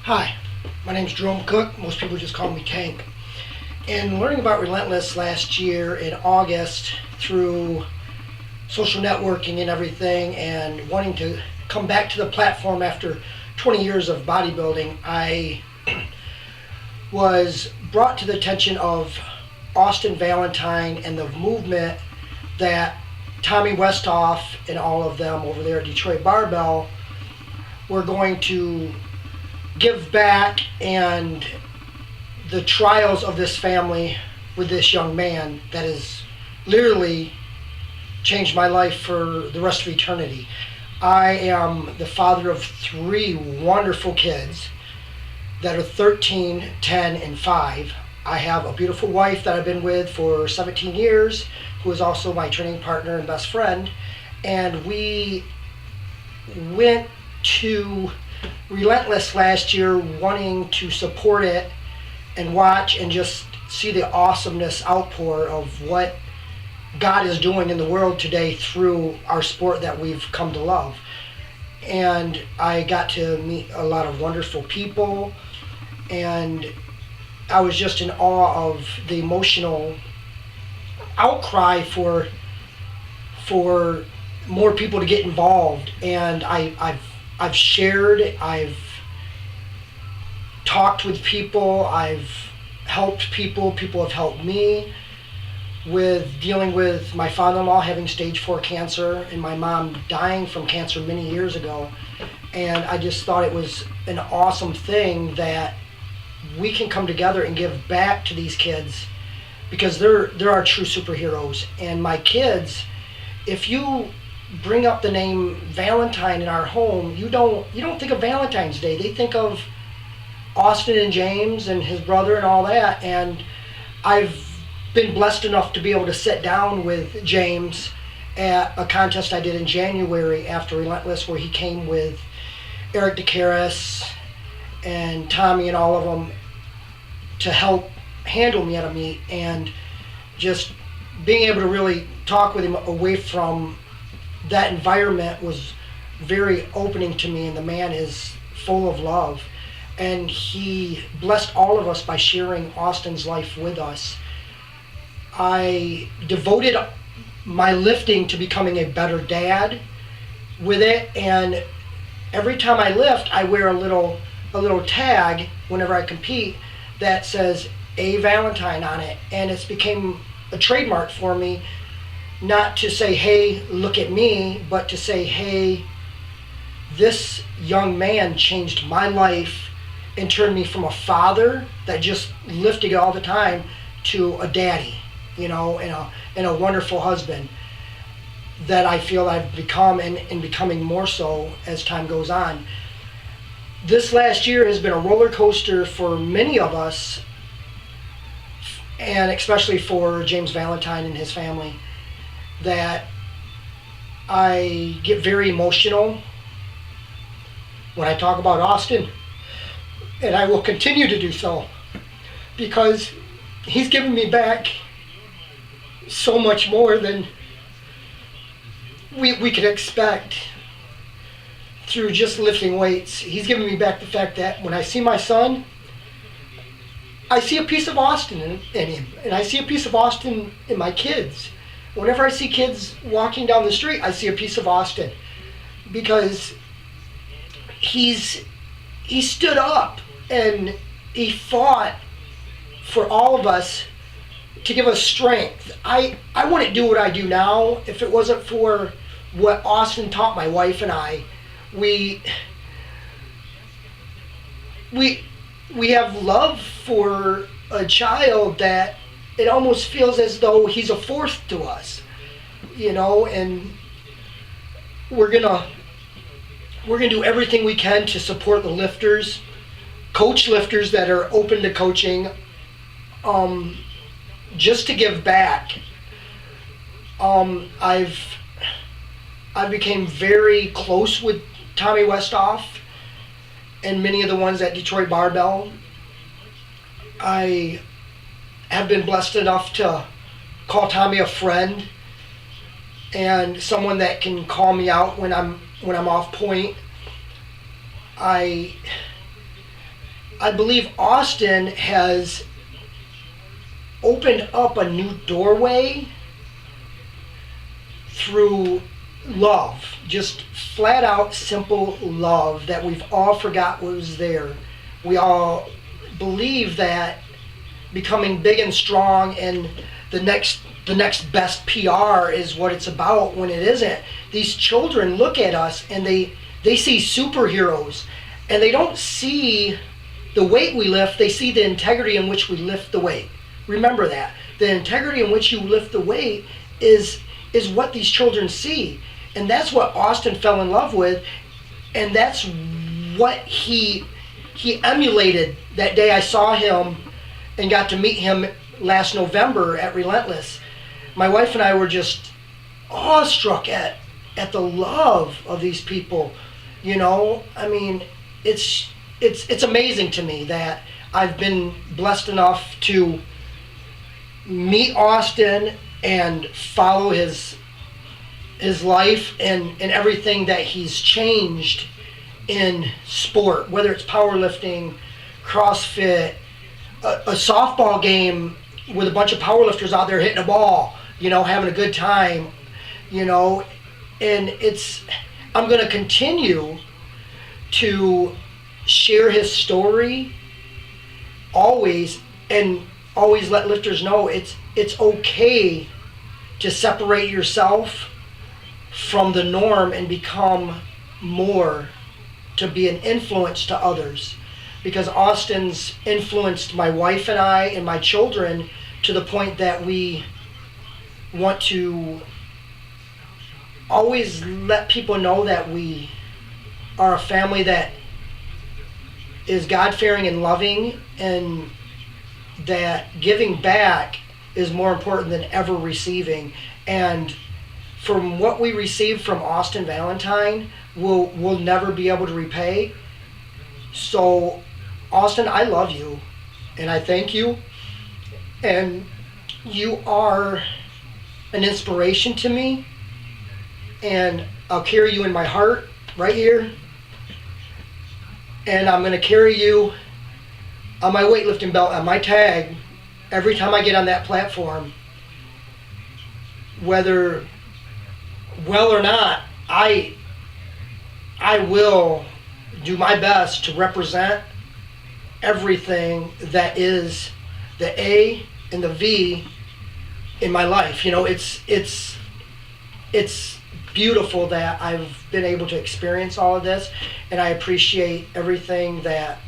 Hi, my name's Jerome Cook. Most people just call me Tank. And learning about Relentless last year in August through social networking and everything, and wanting to come back to the platform after 20 years of bodybuilding, I was brought to the attention of Austin Valentine and the movement that Tommy Westoff and all of them over there at Detroit Barbell were going to give back, and the trials of this family with this young man that has literally changed my life for the rest of eternity. I am the father of 3 wonderful kids that are 13, 10, and 5. I have a beautiful wife that I've been with for 17 years, who is also my training partner and best friend. And we went to Relentless last year wanting to support it and watch and just see the awesomeness outpour of what God is doing in the world today through our sport that we've come to love. And I got to meet a lot of wonderful people, and I was just in awe of the emotional outcry for more people to get involved. And I've shared, I've talked with people, I've helped people have helped me with dealing with my father-in-law having stage 4 cancer and my mom dying from cancer many years ago. And I just thought it was an awesome thing that we can come together and give back to these kids, because they're our true superheroes. And my kids, if you bring up the name Valentine in our home, you don't think of Valentine's Day. They think of Austin and James and his brother and all that. And I've been blessed enough to be able to sit down with James at a contest I did in January after Relentless, where he came with Eric DeCaris and Tommy and all of them to help handle me at a meet. And just being able to really talk with him away from that environment was very opening to me. And the man is full of love, and he blessed all of us by sharing Austin's life with us. I devoted my lifting to becoming a better dad with it, and every time I lift, I wear a little tag whenever I compete that says A Valentine on it, and it's became a trademark for me, not to say, hey, look at me, but to say, hey, this young man changed my life and turned me from a father that just lifted all the time to a daddy, and a wonderful husband that I feel I've become, and becoming more so as time goes on. This last year has been a roller coaster for many of us, and especially for James Valentine and his family, that I get very emotional when I talk about Austin, and I will continue to do so, because he's given me back so much more than we could expect through just lifting weights. He's given me back the fact that when I see my son, I see a piece of Austin in him, and I see a piece of Austin in my kids. Whenever I see kids walking down the street, I see a piece of Austin, because he stood up and he fought for all of us to give us strength. I wouldn't do what I do now if it wasn't for what Austin taught my wife and I. We have love for a child that it almost feels as though he's a fourth to us, and we're gonna do everything we can to support the lifters, coach lifters that are open to coaching, just to give back. I've became very close with Tommy Westoff and many of the ones at Detroit Barbell. I have been blessed enough to call Tommy a friend and someone that can call me out when I'm off point. I I believe Austin has opened up a new doorway through love, just flat out simple love that we've all forgot was there. We all believe that becoming big and strong and the next best PR is what it's about, when it isn't. These children look at us and they see superheroes, and they don't see the weight we lift, they see the integrity in which we lift the weight. Remember that. The integrity in which you lift the weight is what these children see. And that's what Austin fell in love with, and that's what he emulated that day I saw him and got to meet him last November at Relentless. My wife and I were just awestruck at the love of these people. You know, I mean, it's amazing to me that I've been blessed enough to meet Austin and follow his life and everything that he's changed in sport, whether it's powerlifting, CrossFit, a softball game with a bunch of powerlifters out there hitting a ball, you know, having a good time, you know. And I'm going to continue to share his story always, and always let lifters know it's okay to separate yourself from the norm and become more, to be an influence to others. Because Austin's influenced my wife and I and my children to the point that we want to always let people know that we are a family that is God-fearing and loving, and that giving back is more important than ever receiving. And from what we received from Austin Valentine, we'll never be able to repay. So, Austin, I love you, and I thank you, and you are an inspiration to me, and I'll carry you in my heart right here, and I'm going to carry you on my weightlifting belt, on my tag, every time I get on that platform. Whether well or not, I will do my best to represent everything that is the A and the V in my life. You know, it's beautiful that I've been able to experience all of this, and I appreciate everything that